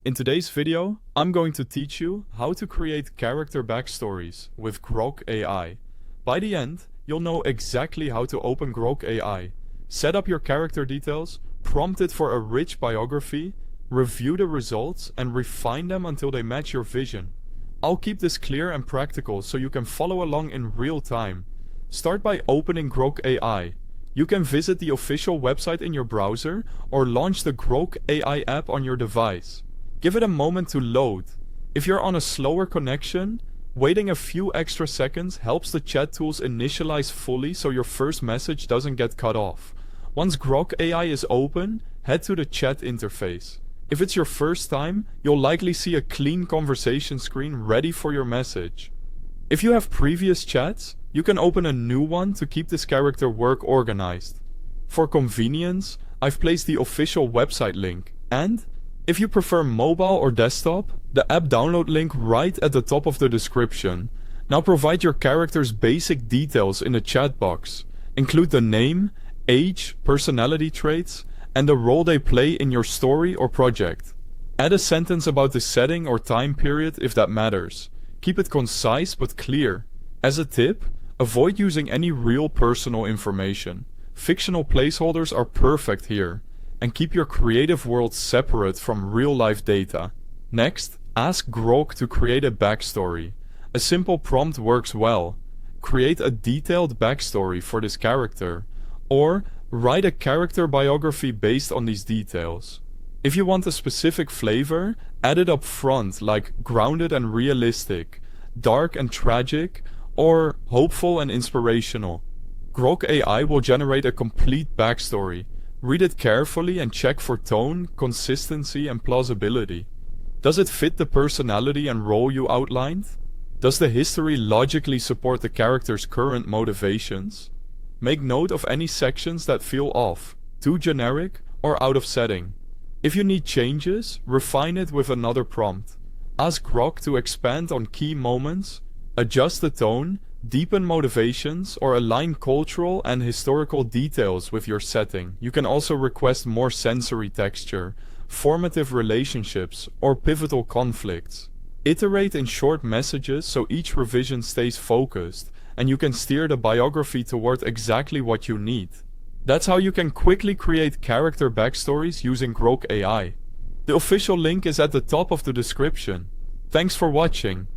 In today's video, I'm going to teach you how to create character backstories with Grok AI. By the end, you'll know exactly how to open Grok AI, set up your character details, prompt it for a rich biography, review the results, and refine them until they match your vision. I'll keep this clear and practical so you can follow along in real time. Start by opening Grok AI. You can visit the official website in your browser or launch the Grok AI app on your device. Give it a moment to load. If you're on a slower connection, waiting a few extra seconds helps the chat tools initialize fully so your first message doesn't get cut off. Once Grok AI is open, head to the chat interface. If it's your first time, you'll likely see a clean conversation screen ready for your message. If you have previous chats, you can open a new one to keep this character work organized. For convenience, I've placed the official website link, and if you prefer mobile or desktop, the app download link right at the top of the description. Now provide your character's basic details in the chat box. Include the name, age, personality traits, and the role they play in your story or project. Add a sentence about the setting or time period if that matters. Keep it concise but clear. As a tip, avoid using any real personal information. Fictional placeholders are perfect here. And keep your creative world separate from real-life data. Next, ask Grok to create a backstory. A simple prompt works well. Create a detailed backstory for this character, or write a character biography based on these details. If you want a specific flavor, add it up front, like grounded and realistic, dark and tragic, or hopeful and inspirational. Grok AI will generate a complete backstory. Read it carefully and check for tone, consistency, and plausibility. Does it fit the personality and role you outlined? Does the history logically support the character's current motivations? Make note of any sections that feel off, too generic, or out of setting. If you need changes, refine it with another prompt. Ask Grok to expand on key moments, adjust the tone, deepen motivations, or align cultural and historical details with your setting. You can also request more sensory texture, formative relationships, or pivotal conflicts. Iterate in short messages so each revision stays focused, and you can steer the biography toward exactly what you need. That's how you can quickly create character backstories using Grok AI. The official link is at the top of the description. Thanks for watching.